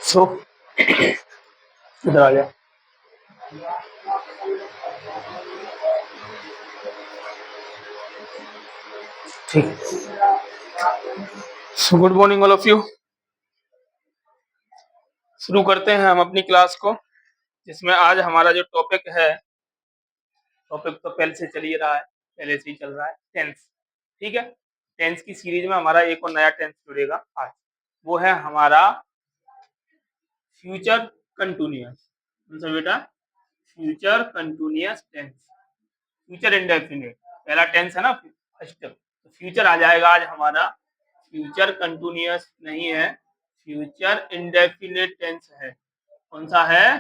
सो इधर आ जा। ठीक। So good morning all of you. शुरू करते हैं हम अपनी क्लास को, जिसमें आज हमारा जो टॉपिक है, टॉपिक तो पहले से चल ही रहा है, पहले से ही चल रहा है, टेंस। ठीक है, टेंस की सीरीज में हमारा एक और नया टेंस जुड़ेगा आज, वो है हमारा फ्यूचर कंटिन्यूअस। बेटा future continuous tense, future indefinite पहला टेंस है ना फर्स्ट, तो फ्यूचर आ जाएगा आज हमारा। फ्यूचर कंटिन्यूअस नहीं है, फ्यूचर इंडेफिनिट टेंस है। कौन सा है?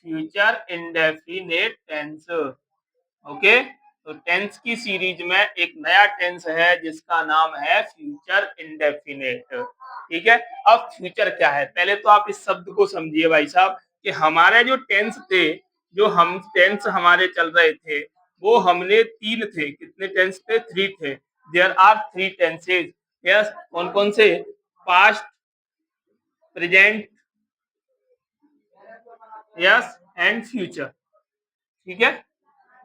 Future indefinite tense. ओके, तो टेंस की सीरीज में एक नया टेंस है जिसका नाम है फ्यूचर इंडेफिनिट। ठीक है, अब फ्यूचर क्या है, पहले तो आप इस शब्द को समझिए भाई साहब, कि हमारे जो टेंस थे, जो हम टेंस हमारे चल रहे थे, वो हमने तीन थे। कितने टेंस थे? 3 थे। There are 3 tenses. यस, कौन कौन से? Past, present, yes, and future. ठीक है,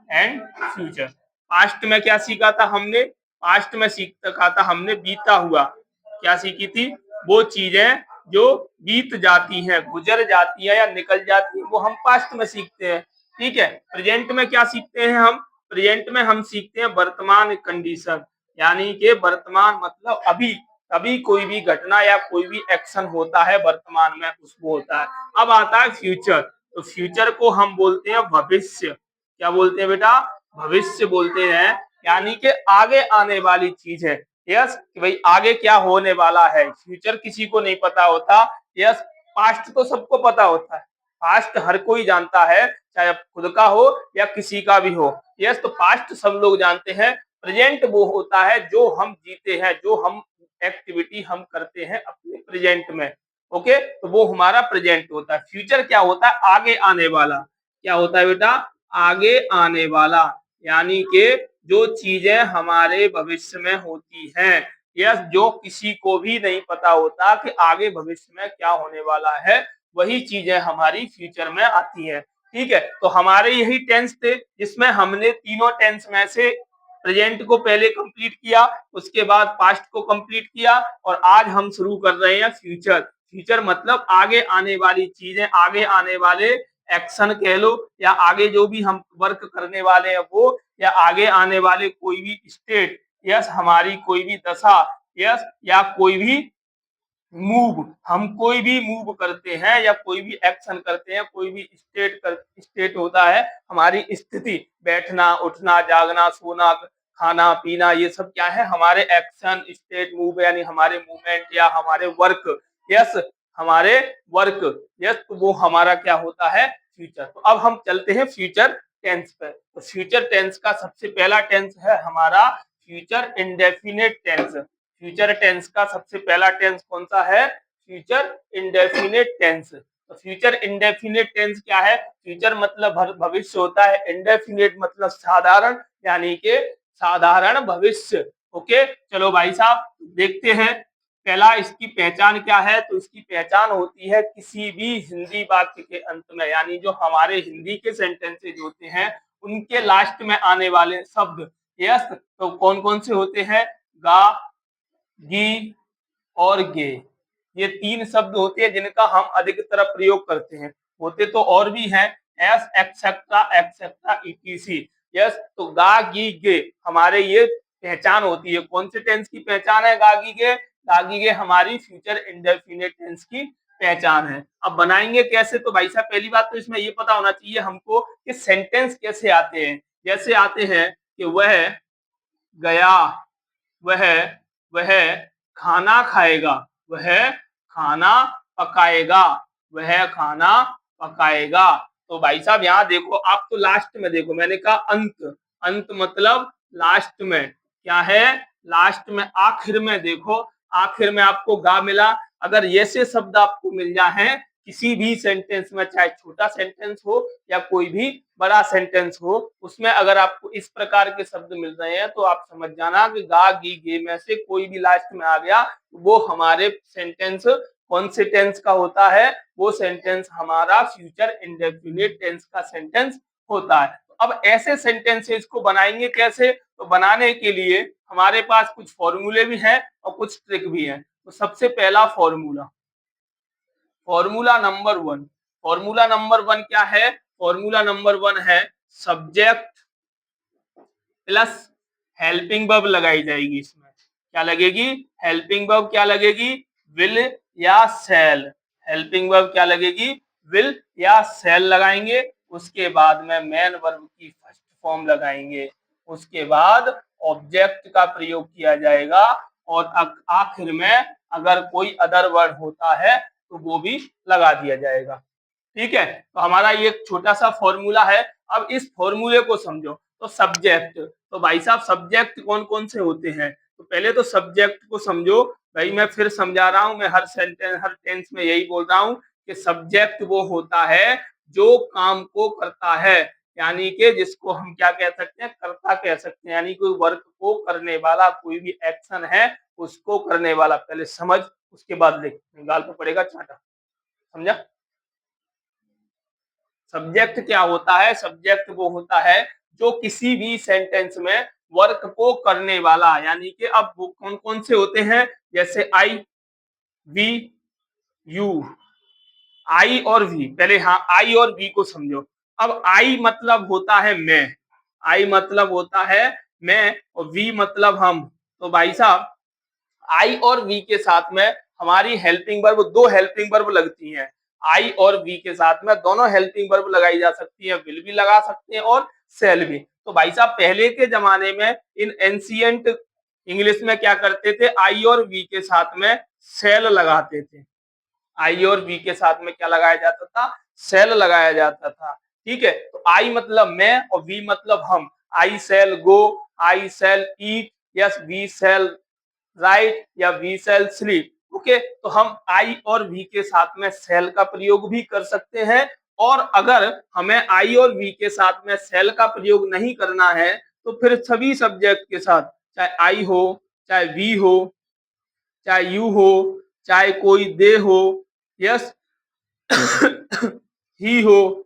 एंड फ्यूचर। पास्ट में क्या सीखा था हमने? पास्ट में सीखा था हमने बीता हुआ। क्या सीखी थी? वो चीजें जो बीत जाती हैं, गुजर जाती है या निकल जाती है, वो हम पास्ट में सीखते हैं। ठीक है, प्रेजेंट में क्या सीखते हैं हम? प्रेजेंट में हम सीखते हैं वर्तमान कंडीशन, यानी कि वर्तमान मतलब अभी, अभी कोई भी घटना या कोई भी एक्शन होता है वर्तमान में, उसको होता है। अब आता है फ्यूचर, तो फ्यूचर को हम बोलते हैं भविष्य। क्या बोलते हैं बेटा? भविष्य बोलते हैं, यानी कि आगे आने वाली चीज है। यस, कि भाई आगे क्या होने वाला है, फ्यूचर किसी को नहीं पता होता। यस, पास्ट तो सबको पता होता है, पास्ट हर कोई जानता है, चाहे खुद का हो या किसी का भी हो। यस, तो पास्ट सब लोग जानते हैं। प्रेजेंट वो होता है जो हम जीते हैं, जो हम एक्टिविटी हम करते हैं अपने प्रेजेंट में। ओके, तो वो हमारा प्रेजेंट होता है। फ्यूचर क्या होता है? आगे आने वाला। क्या होता है बेटा? आगे आने वाला, यानी कि जो चीजें हमारे भविष्य में होती हैं, यस, जो किसी को भी नहीं पता होता कि आगे भविष्य में क्या होने वाला है, वही चीजें हमारी फ्यूचर में आती है। ठीक है, तो हमारे यही टेंस थे जिसमें हमने तीनों टेंस में से प्रेजेंट को पहले कंप्लीट किया, उसके बाद पास्ट को कंप्लीट किया, और आज हम शुरू कर रहे हैं फ्यूचर। फ्यूचर मतलब आगे आने वाली चीजें, आगे आने वाले एक्शन कह लो, या आगे जो भी हम वर्क करने वाले हैं वो, या आगे आने वाले कोई भी स्टेट, यस, हमारी कोई भी दशा, यस, या कोई भी मूव, हम कोई भी मूव करते हैं या कोई भी एक्शन करते हैं, कोई भी स्टेट होता है हमारी स्थिति, बैठना, उठना, जागना, सोना, खाना पीना, ये सब क्या है? हमारे एक्शन, स्टेट, मूव, यानी हमारे मूवमेंट या हमारे वर्क। यस, हमारे वर्क। यस, तो वो हमारा क्या होता है? फ्यूचर। तो अब हम चलते हैं फ्यूचर टेंस पर। तो फ्यूचर टेंस का सबसे पहला टेंस है हमारा future indefinite tense. Future tense का सबसे पहला टेंस कौन सा है? Future indefinite tense. तो फ्यूचर इंडेफिनिट टेंस क्या है? फ्यूचर मतलब भविष्य होता है, इंडेफिनिट मतलब साधारण, यानी कि साधारण भविष्य। ओके, चलो भाई साहब देखते हैं पहला इसकी पहचान क्या है। तो इसकी पहचान होती है किसी भी हिंदी वाक्य के अंत में, यानी जो हमारे हिंदी के सेंटेंसेज होते हैं उनके लास्ट में आने वाले शब्द। यस, तो कौन कौन से होते हैं? गा, गी और गे, ये 3 शब्द होते हैं जिनका हम अधिकतर प्रयोग करते हैं। होते तो और भी हैं, S, etcetera, etcetera, etc. Yes, तो गा, गी, गे हमारे ये पहचान होती है। कौन से टेंस की पहचान है? गा, गी, गे। गा, गी, गे हमारी फ्यूचर इंडेफिनिट टेंस की पहचान है। अब बनाएंगे कैसे? तो भाई साहब पहली बात तो इसमें ये पता होना चाहिए हमको कि सेंटेंस कैसे आते हैं। जैसे आते हैं कि वह गया, वह वह खाना खाएगा, वह खाना पकाएगा, वह खाना पकाएगा। तो भाई साहब यहाँ देखो, आप तो लास्ट में देखो, मैंने कहा अंत, अंत मतलब लास्ट में। क्या है? लास्ट में, आखिर में। देखो आखिर में आपको गा मिला। अगर ऐसे शब्द आपको मिल जाए किसी भी सेंटेंस में, चाहे छोटा सेंटेंस हो या कोई भी बड़ा सेंटेंस हो, उसमें अगर आपको इस प्रकार के शब्द मिल रहे हैं तो आप समझ जाना कि गा गी गे में से कोई भी लास्ट में आ गया, वो हमारे सेंटेंस कौन से टेंस का होता है, वो सेंटेंस हमारा फ्यूचर इंडेफिनिट टेंस का सेंटेंस होता है। अब ऐसे सेंटेंसेस को बनाएंगे कैसे? तो बनाने के लिए हमारे पास कुछ फॉर्मूले भी हैं और कुछ ट्रिक भी हैं। तो सबसे पहला formula, formula number one, formula number one क्या है? फॉर्मूला नंबर वन है सब्जेक्ट प्लस हेल्पिंग वर्ब लगाई जाएगी। इसमें क्या लगेगी? हेल्पिंग वर्ब क्या लगेगी? विल या शैल। हेल्पिंग वर्ब क्या लगेगी? विल या शैल लगाएंगे। उसके बाद में मेन वर्ब की फर्स्ट फॉर्म लगाएंगे। उसके बाद ऑब्जेक्ट का प्रयोग किया जाएगा और आखिर में अगर कोई अदर वर्ड होता है तो वो भी लगा दिया जाएगा। ठीक है, तो हमारा ये छोटा सा फॉर्मूला है। अब इस फॉर्मूले को समझो। तो सब्जेक्ट, तो भाई साहब सब्जेक्ट कौन कौन से होते हैं? तो पहले तो सब्जेक्ट को समझो। भाई मैं फिर समझा रहा हूं, मैं हर सेंटेंस हर टेंस में यही बोल रहा हूं कि सब्जेक्ट वो होता है जो काम को करता है, यानी कि जिसको हम क्या कह सकते हैं? कर्ता कह सकते हैं, यानी कोई वर्क को करने वाला, कोई भी एक्शन है उसको करने वाला। पहले समझ, उसके बाद लिख, गाल पे पड़ेगा चाटा। समझा? सब्जेक्ट क्या होता है? सब्जेक्ट वो होता है जो किसी भी सेंटेंस में वर्क को करने वाला, यानी कि अब वो कौन कौन से होते हैं? जैसे आई, वी, यू। आई और वी, पहले हाँ आई और वी को समझो। अब आई मतलब होता है मैं, आई मतलब होता है मैं, और वी मतलब हम। तो भाई साहब आई और वी के साथ में हमारी हेल्पिंग वर्ब, दो हेल्पिंग वर्ब लगती हैं। आई और वी के साथ में दोनों हेल्पिंग वर्ब लगाई जा सकती है, विल भी लगा सकते हैं और सेल भी। तो भाई साहब पहले के जमाने में इन एंशिएंट इंग्लिश में क्या करते थे? आई और वी के साथ में सेल लगाते थे। आई और वी के साथ में क्या लगाया जाता था? सेल लगाया जाता था। ठीक है, तो आई मतलब मैं और वी मतलब हम। I shall go, I shall eat, yes we shall right या वी सेल स्लीप। ओके, तो हम आई और वी के साथ में सेल का प्रयोग भी कर सकते हैं, और अगर हमें आई और वी के साथ में सेल का प्रयोग नहीं करना है तो फिर सभी सब्जेक्ट के साथ, चाहे आई हो, चाहे वी हो, चाहे यू हो, चाहे कोई दे हो, यस ही हो,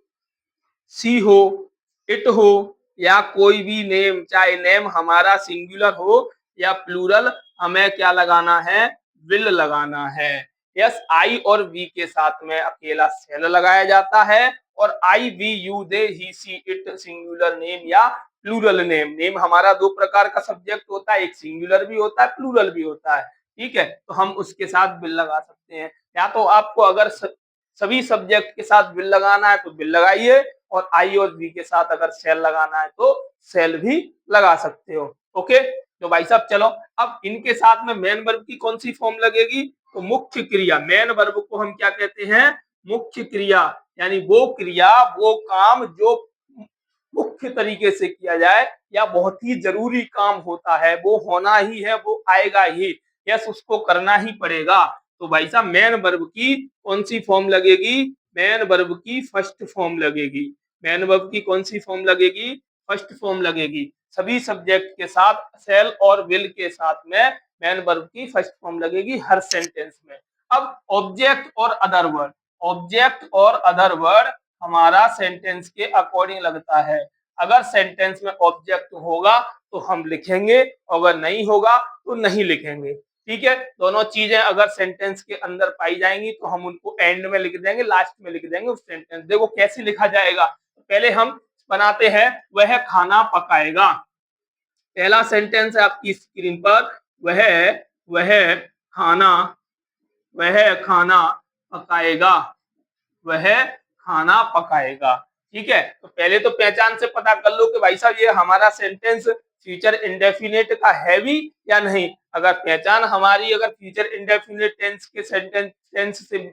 सी हो, इट हो, या कोई भी नेम, चाहे नेम हमारा सिंगुलर हो या प्लूरल, हमें क्या लगाना है? विल लगाना है। यस, आई और वी के साथ में अकेला सेल लगाया जाता है, और I we you they he she it singular name या प्लूरल नेम। नेम हमारा दो प्रकार का सब्जेक्ट होता है, एक सिंगुलर भी होता है, प्लूरल भी होता है। ठीक है, तो हम उसके साथ विल लगा सकते हैं। या तो आपको अगर सभी सब्जेक्ट के साथ विल लगाना है तो विल लगाइए, और आई और वी के साथ अगर सेल लगाना है तो सेल भी लगा सकते हो। ओके, तो भाई साहब चलो, अब इनके साथ में मेन वर्ब की कौन सी फॉर्म लगेगी? तो मुख्य क्रिया। मेन वर्ब को हम क्या कहते हैं? मुख्य क्रिया, यानी वो क्रिया, वो काम जो मुख्य तरीके से किया जाए या बहुत ही जरूरी काम होता है, वो होना ही है, वो आएगा ही, यस उसको करना ही पड़ेगा। तो भाई साहब मेन वर्ब की कौन सी फॉर्म लगेगी? मेन वर्ब की फर्स्ट फॉर्म लगेगी। मेन वर्ब की कौन सी फॉर्म लगेगी? फर्स्ट फॉर्म लगेगी। सभी सब्जेक्ट के साथ सेल और विल के साथ में मेन वर्ब की फर्स्ट फॉर्म लगेगी हर सेंटेंस में। अब ऑब्जेक्ट और अदर वर्ड, ऑब्जेक्ट और अदर वर्ड हमारा सेंटेंस के अकॉर्डिंग लगता है। अगर सेंटेंस में ऑब्जेक्ट होगा तो हम लिखेंगे, अगर नहीं होगा तो नहीं लिखेंगे। ठीक है, दोनों चीजें अगर सेंटेंस के अंदर पाई जाएंगी तो हम उनको एंड में लिख देंगे, लास्ट में लिख देंगे उस सेंटेंस। देखो कैसे लिखा जाएगा, पहले हम बनाते हैं वह खाना पकाएगा। पहला सेंटेंस है आपकी स्क्रीन पर, वह वह खाना वह खाना पकाएगा, वह खाना पकाएगा। ठीक है, तो पहले तो पहचान से पता कर लो कि भाई साहब ये हमारा सेंटेंस फ्यूचर इंडेफिनिट का है भी या नहीं। अगर पहचान हमारी अगर फ्यूचर इंडेफिनिट टेंस के सेंटेंस टेंस से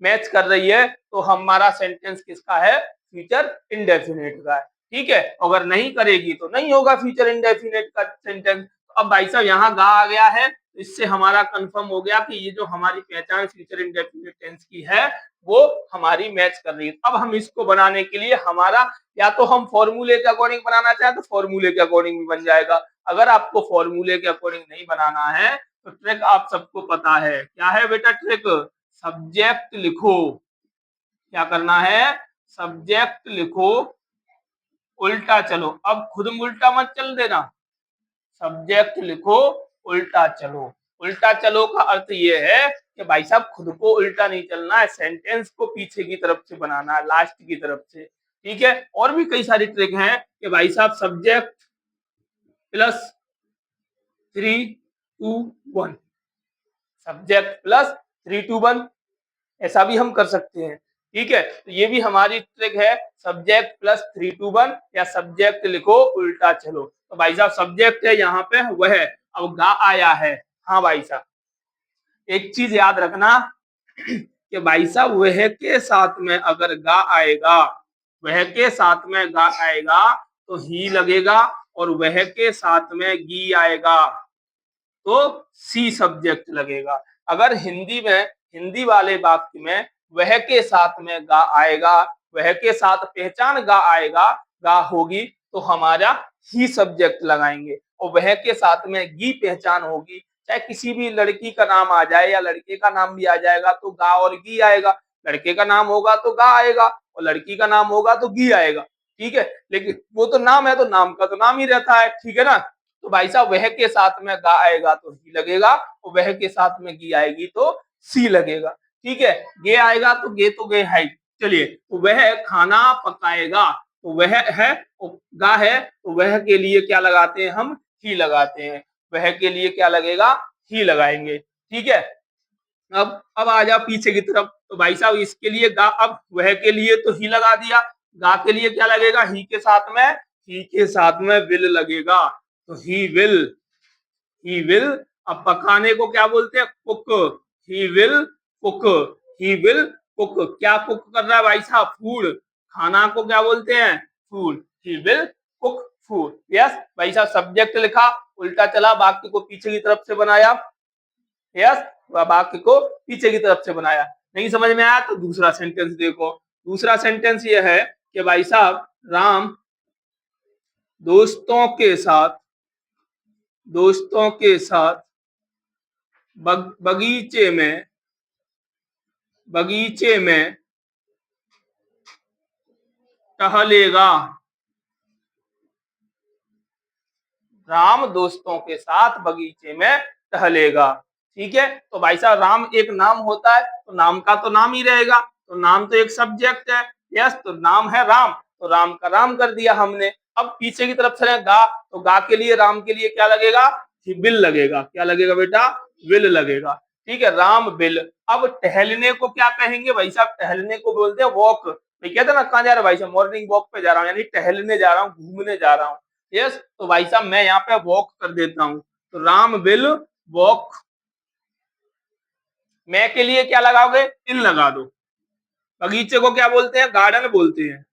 मैच कर रही है तो हमारा सेंटेंस किसका है? फ्यूचर इंडेफिनिट का है। ठीक है, अगर नहीं करेगी तो नहीं होगा फ्यूचर इंडेफिनिट का सेंटेंस। अब भाई साहब यहाँ गा आ गया है, इससे हमारा कंफर्म हो गया कि ये जो हमारी पहचान फ्यूचर इंडेफिनिट टेंस की है वो हमारी मैच कर रही है। अब हम इसको बनाने के लिए हमारा या तो हम फॉर्मूले के अकॉर्डिंग बनाना चाहें तो फॉर्मूले के अकॉर्डिंग भी बन जाएगा। अगर आपको फॉर्मूले के अकॉर्डिंग नहीं बनाना है तो ट्रिक आप सबको पता है, क्या है बेटा ट्रिक? सब्जेक्ट लिखो। क्या करना है? सब्जेक्ट लिखो, उल्टा चलो। अब खुद में उल्टा मत चल देना, सब्जेक्ट लिखो, उल्टा चलो। उल्टा चलो का अर्थ ये है कि भाई साहब खुद को उल्टा नहीं चलना है, सेंटेंस को पीछे की तरफ से बनाना है, लास्ट की तरफ से। ठीक है, और भी कई सारी ट्रिक हैं कि भाई साहब सब्जेक्ट प्लस 3 2 1, सब्जेक्ट प्लस 3 2 1, ऐसा भी हम कर सकते हैं। ठीक है, तो ये भी हमारी ट्रिक है, सब्जेक्ट प्लस 3 2 1 या सब्जेक्ट लिखो उल्टा चलो। तो भाई साहब सब्जेक्ट है यहाँ पे वह है, अब गा आया है। हाँ भाई साहब, एक चीज याद रखना कि भाई साहब वह के साथ में अगर गा आएगा, वह के साथ में गा आएगा तो ही लगेगा, और वह के साथ में गी आएगा तो सी सब्जेक्ट लगेगा। अगर हिंदी में, हिंदी वाले वाक्य में वह के साथ में गा आएगा, वह के साथ पहचान गा आएगा, गा होगी, तो हमारा ही सब्जेक्ट लगाएंगे, और वह के साथ में गी पहचान होगी, चाहे किसी भी लड़की का नाम आ जाए या लड़के का नाम भी आ जाएगा तो गा और गी आएगा। लड़के का नाम होगा तो गा आएगा और लड़की का नाम होगा तो गी आएगा। ठीक है, लेकिन वो तो नाम है तो नाम का तो नाम ही रहता है। ठीक है ना, तो भाई साहब वह के साथ में गा आएगा तो ही लगेगा, और वह के साथ में गी आएगी तो सी लगेगा। ठीक है, गे आएगा तो गे तो गे है। चलिए, तो वह खाना पकाएगा, तो वह है, गा है, तो वह के लिए क्या लगाते हैं हम? ही लगाते हैं। वह के लिए क्या लगेगा? ही लगाएंगे। ठीक है, अब आ जाओ पीछे की तरफ। तो भाई साहब इसके लिए गा, अब वह के लिए तो ही लगा दिया, गा के लिए क्या लगेगा? ही के साथ में, ही के साथ में विल लगेगा, तो ही विल, ही विल। अब पकाने को क्या बोलते हैं? Cook. He will cook, he will cook. क्या कुक कर रहा है भाई साहब? फूड। खाना को क्या बोलते हैं? Food. He will cook food. Yes भाई साहब, सब्जेक्ट लिखा, उल्टा चला, वाक्य को पीछे की तरफ से बनाया। यस, वाक्य को पीछे की तरफ से बनाया। नहीं समझ में आया तो दूसरा सेंटेंस देखो। दूसरा सेंटेंस ये है कि भाई साहब राम दोस्तों के साथ, दोस्तों के साथ बगीचे में, बगीचे में टहलेगा। राम दोस्तों के साथ बगीचे में टहलेगा। ठीक है, तो भाई साहब राम एक नाम होता है तो नाम का तो नाम ही रहेगा, तो नाम तो एक सब्जेक्ट है। यस, तो नाम है राम, तो राम का राम कर दिया हमने। अब पीछे की तरफ चले गा, तो गा के लिए, राम के लिए क्या लगेगा? विल लगेगा। क्या लगेगा बेटा? विल लगेगा। ठीक है, राम विल। अब टहलने को क्या कहेंगे भाई साहब? टहलने को बोलते हैं वॉक। भाई कहते ना कहाँ जा रहा है भाई साहब? मॉर्निंग वॉक पे जा रहा हूँ, यानी टहलने जा रहा हूँ, घूमने जा रहा हूँ। यस, तो भाई साहब मैं यहाँ पे वॉक कर देता हूँ, तो राम विल वॉक। मैं के लिए क्या लगाओगे? इन लगा दो। बगीचे को क्या बोलते हैं? गार्डन बोलते हैं,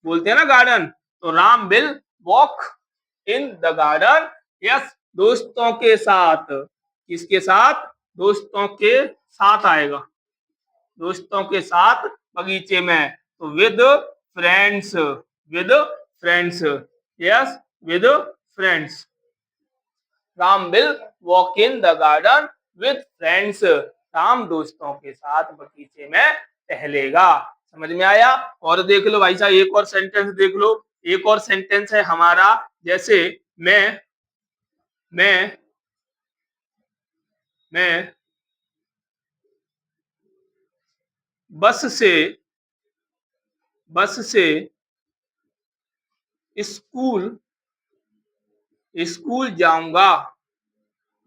बोलते हैं ना गार्डन। तो Ram will walk in the garden. Yes, दोस्तों के साथ। किसके साथ? दोस्तों के साथ आएगा, दोस्तों के साथ बगीचे में, तो with friends, with friends. Yes, with friends. Ram will walk in the garden with friends. Ram दोस्तों के साथ बगीचे में टहलेगा। समझ में आया? और देख लो भाई साहब, एक और सेंटेंस देख लो। एक और सेंटेंस है हमारा, जैसे मैं मैं बस से, बस से स्कूल, स्कूल जाऊंगा।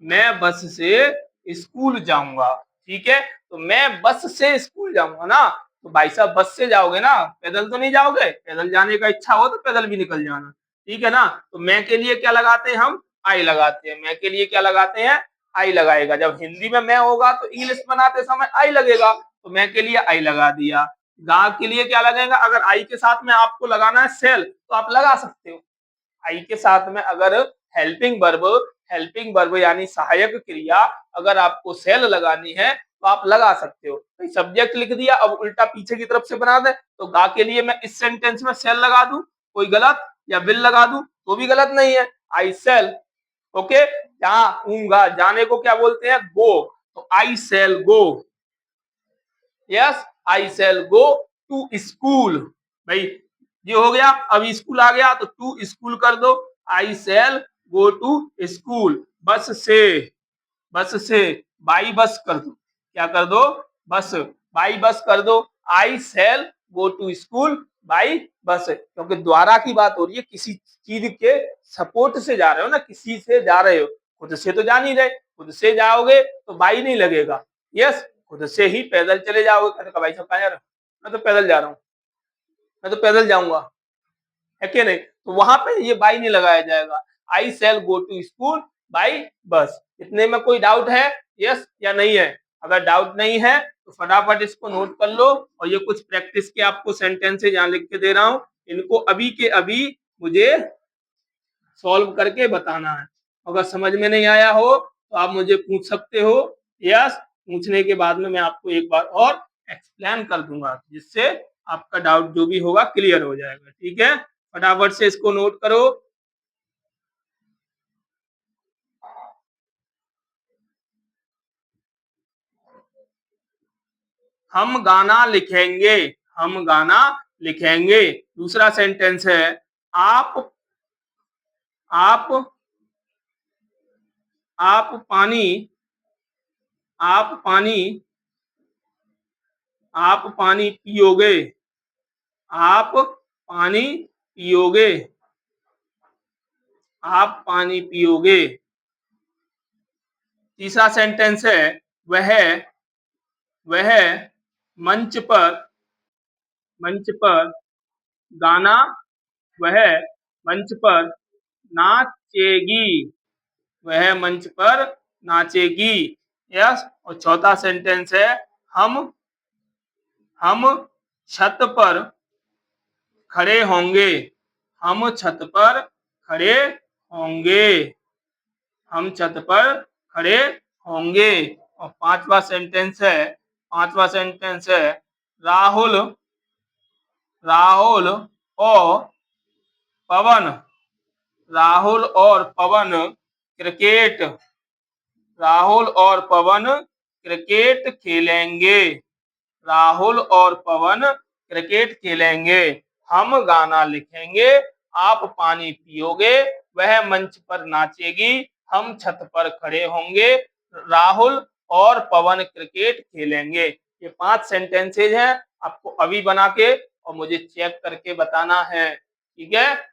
मैं बस से स्कूल जाऊंगा। ठीक है, तो मैं बस से स्कूल जाऊंगा ना, तो भाई साहब बस से जाओगे ना, पैदल तो नहीं जाओगे। पैदल जाने का इच्छा हो तो पैदल भी निकल जाना। ठीक है ना, तो मैं के लिए क्या लगाते हैं हम? आई लगाते हैं। मैं के लिए क्या लगाते हैं? आई लगाएगा। जब हिंदी में मैं होगा तो इंग्लिश बनाते समय आई लगेगा, तो मैं के लिए आई लगा दिया। गा के लिए क्या लगेगा? अगर आई के साथ में आपको लगाना है सेल तो आप लगा सकते हो। आई के साथ में अगर हेल्पिंग वर्ब, हेल्पिंग वर्ब यानी सहायक क्रिया, अगर आपको सेल लगानी है तो आप लगा सकते हो। भाई सब्जेक्ट लिख दिया, अब उल्टा पीछे की तरफ से बना दे, तो गा के लिए मैं इस सेंटेंस में सेल लगा दूं, कोई गलत, या विल लगा दूं तो भी गलत नहीं है। आई सेल, ओके, जाऊंगा, जाने को क्या बोलते हैं, गो, तो I shall go, yes, I shall go to school. भाई ये हो गया, अब स्कूल आ गया तो टू स्कूल कर दो, I shall go to school. बस से, बस से, बाई बस कर दो, क्या कर दो, बस, बाई बस कर दो, I shall go to school by bus, क्योंकि द्वारा की बात हो रही है, किसी चीज के सपोर्ट से जा रहे हो ना, किसी से जा रहे हो, खुद से तो जा नहीं रहे, खुद से जाओगे तो बाई नहीं लगेगा, यस, खुद से ही पैदल चले जाओगे, कहते भाई साहब कहाँ जा रहे हो, मैं तो पैदल जा रहा हूँ, मैं तो पैदल जाऊंगा, है कि नहीं, तो वहां पे ये बाई नहीं लगाया जाएगा। I shall go to school by bus. इतने में कोई डाउट है, यस या नहीं है? अगर डाउट नहीं है तो फटाफट इसको नोट कर लो, और ये कुछ प्रैक्टिस के आपको सेंटेंसेज यहाँ लिख के दे रहा हूँ, इनको अभी के अभी मुझे सॉल्व करके बताना है। अगर समझ में नहीं आया हो तो आप मुझे पूछ सकते हो, यस, पूछने के बाद में मैं आपको एक बार और एक्सप्लेन कर दूंगा, जिससे आपका डाउट जो भी होगा क्लियर हो जाएगा, ठीक है? फटाफट से इसको नोट करो। हम गाना लिखेंगे, हम गाना लिखेंगे। दूसरा सेंटेंस है, आप आप आप पानी, आप पानी, आप पानी पियोगे, आप पानी पियोगे, आप पानी पियोगे। तीसरा सेंटेंस है, वह वह मंच पर, मंच पर गाना, वह मंच पर नाचेगी, वह मंच पर नाचेगी, यस। और चौथा सेंटेंस है, हम हम छत पर खड़े होंगे, हम छत पर खड़े होंगे, हम छत पर खड़े होंगे। और पांचवा सेंटेंस है, पांचवा सेंटेंस है, राहुल राहुल और पवन, राहुल और पवन क्रिकेट, राहुल और पवन क्रिकेट खेलेंगे, राहुल और पवन क्रिकेट खेलेंगे। हम गाना लिखेंगे, आप पानी पियोगे, वह मंच पर नाचेगी, हम छत पर खड़े होंगे, राहुल और पवन क्रिकेट खेलेंगे। ये 5 सेंटेंसेज हैं, आपको अभी बना के और मुझे चेक करके बताना है, ठीक है?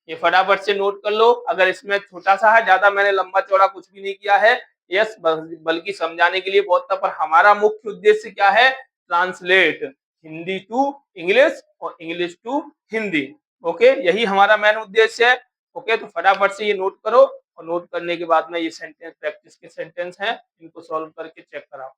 ये फटाफट से नोट कर लो। अगर इसमें छोटा सा है, ज्यादा मैंने लंबा चौड़ा कुछ भी नहीं किया है, यस, बल्कि समझाने के लिए बहुत था, पर हमारा मुख्य उद्देश्य क्या है, ट्रांसलेट हिंदी टू इंग्लिश और इंग्लिश टू हिंदी, ओके, यही हमारा मेन उद्देश्य है, ओके। तो फटाफट से ये नोट करो, और नोट करने के बाद में ये सेंटेंस प्रैक्टिस के सेंटेंस हैं, इनको सॉल्व करके चेक कराओ।